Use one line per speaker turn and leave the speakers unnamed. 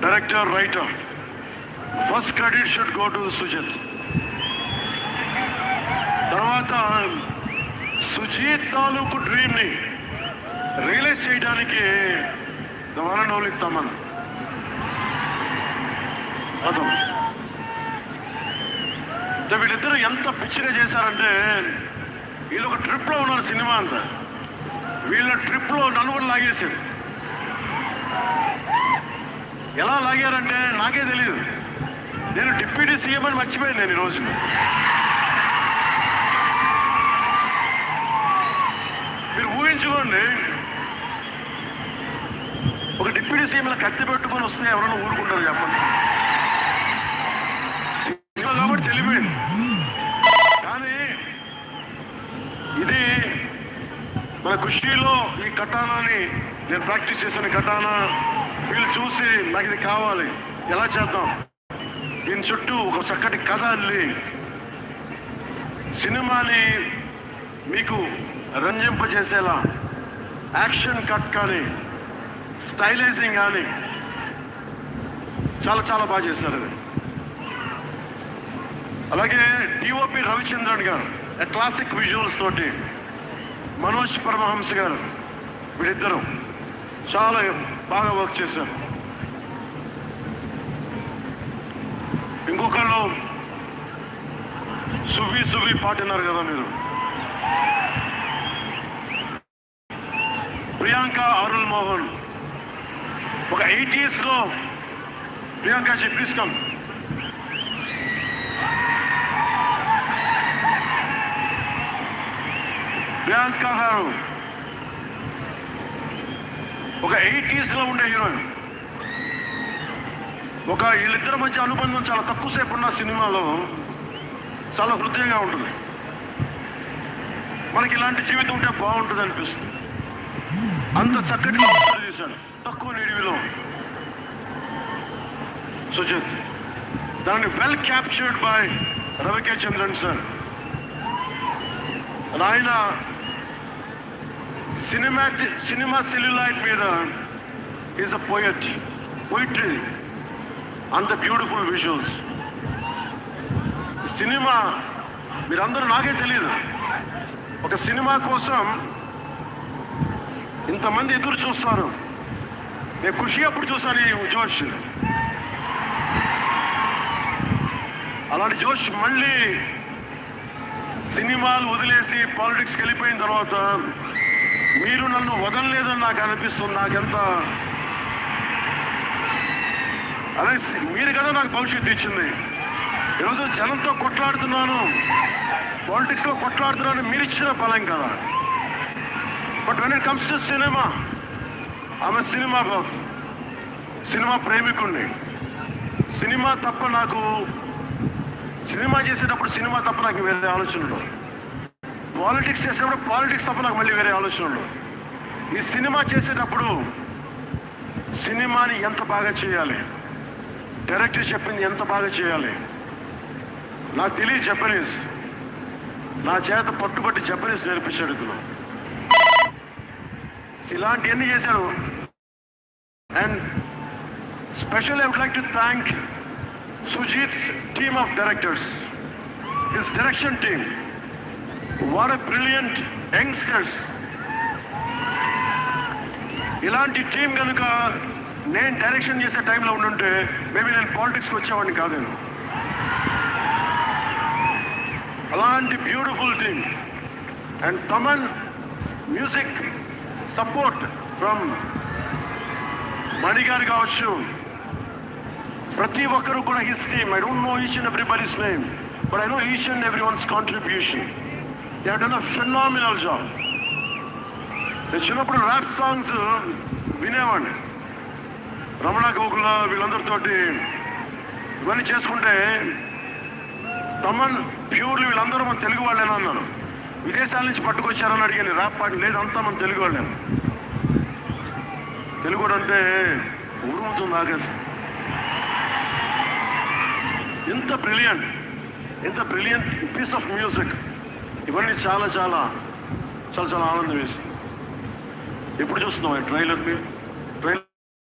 Director, writer. First credit should go to Sujit. తర్వాత సుజీత్ తాలూకు డ్రీమ్ని realise చేయడానికి వన్ తమన్ అర్థం. వీళ్ళిద్దరూ ఎంత పిచ్చిగా చేశారంటే వీళ్ళు ఒక ట్రిప్లో ఉన్నారు. సినిమా అంతా వీళ్ళ ట్రిప్లో నలుగురు లాగేశారు. ఎలా లాగారంటే నాకే తెలియదు. నేను డిప్యూటీ సీఎం అని మర్చిపోయాను నేను ఈరోజు. మీరు ఊహించుకోండి, ఒక డిప్యూటీ సీఎంలో కత్తి పెట్టుకొని వస్తే ఎవరైనా ఊరుకుంటారు చెప్పండి. సినిమా కాబట్టి చెల్లిపోయింది. కానీ ఇది మన ఖుషీలో ఈ కటానాని నేను ప్రాక్టీస్ చేసిన కటానా వీళ్ళు చూసి నాకు ఇది కావాలి, ఎలా చేద్దాం, దీని చుట్టూ ఒక చక్కటి కథ అల్లి సినిమాని మీకు రంజింపజేసేలా యాక్షన్ కట్ కానీ స్టైలైజింగ్ కానీ చాలా చాలా బాగా చేశారు అది. అలాగే డిఓపి రవిచంద్రన్ గారు క్లాసిక్ విజువల్స్ తోటి, మనోజ్ పరమహంస గారు, వీళ్ళిద్దరూ చాలా బాగా వర్క్ చేశారు. ఇంకొకళ్ళు సువి పాటినారు కదా మీరు, ప్రియాంక అరుల్ మోహన్. ఒక 80s Priyanka ji please come. Priyanka గారు ఒక 80s ఉండే హీరోయిన్. ఒక వీళ్ళిద్దరి మధ్య అనుబంధం చాలా తక్కువసేపు ఉన్న సినిమాలో చాలా హృదయంగా ఉంటుంది. మనకి ఇలాంటి జీవితం ఉంటే బాగుంటుంది అనిపిస్తుంది. అంత చక్కటి చేశాడు తక్కువ నిడివిలో సుజిత్. దాన్ని well captured by రవికే Chandran sir. ఆయన సినిమా సెల్యులాయిడ్ మీద ఈజ్ అ పోయిట్రీ అంత బ్యూటిఫుల్ విజువల్స్. సినిమా మీరందరూ నాకే తెలియదు, ఒక సినిమా కోసం ఇంతమంది ఎదురు చూస్తారు. నేను ఖుషి అప్పుడు చూసాను ఈ జోష్. అలాంటి జోష్ మళ్ళీ సినిమాలు వదిలేసి పాలిటిక్స్కి వెళ్ళిపోయిన తర్వాత మీరు నన్ను వదలలేదని నాకు అనిపిస్తుంది. నాకెంత అదే మీరు కదా నాకు భవిష్యత్తు ఇచ్చింది. ఈరోజు జనంతో కొట్లాడుతున్నాను, పాలిటిక్స్లో కొట్లాడుతున్నాను, మీరు ఇచ్చిన బలం కదా. But when it comes to cinema, ఆమె సినిమా బఫ్, సినిమా ప్రేమికుణ్ణి. సినిమా తప్ప నాకు, సినిమా చేసేటప్పుడు సినిమా తప్ప నాకు వేరే ఆలోచనలు, పాలిటిక్స్ చేసేటప్పుడు పాలిటిక్స్ తప్ప నాకు మళ్ళీ వేరే ఆలోచనలు. ఈ సినిమా చేసేటప్పుడు సినిమాని ఎంత బాగా చేయాలి, డైరెక్టర్ చెప్పింది ఎంత బాగా చేయాలి. నాకు తెలియదు జపనీస్, నా చేత పట్టుబట్టి జపనీస్ నేర్పించాడు ఇతను. ఇలాంటివన్నీ చేశాడు. And special I would like to thank Sujit's team of directors, his direction team. What a brilliant youngsters. ఇలాంటి టీం కనుక నేను డైరెక్షన్ చేసే టైంలో ఉండుంటే మేబీ నేను పాలిటిక్స్కి వచ్చేవాడిని కాదు. అలాంటి beautiful team. And Thaman music support from Mani garu కావచ్చు, ప్రతి ఒక్కరు కూడా his team. I don't know each and everybody's name, but I know each and everyone's contribution. They have done a phenomenal job. నేను చిన్నప్పుడు ర్యాప్ సాంగ్స్ వినేవాడిని, రమణ గోకుల వీళ్ళందరితోటి ఇవన్నీ చేసుకుంటే. తమన్ ప్యూర్లీ వీళ్ళందరూ మన తెలుగు వాళ్ళేనా అన్నాను. విదేశాల నుంచి పట్టుకొచ్చారని అడిగాను. ర్యాప్ పాట లేదంతా మన తెలుగు వాళ్ళేను. తెలుగు అంటే ఉరుముతుంది ఆకాశం. ఎంత బ్రిలియంట్ పీస్ ఆఫ్ మ్యూజిక్. ఇవన్నీ చాలా చాలా చాలా చాలా ఆనందం వేస్తుంది. ఎప్పుడు చూస్తున్నాం ట్రైలర్ని?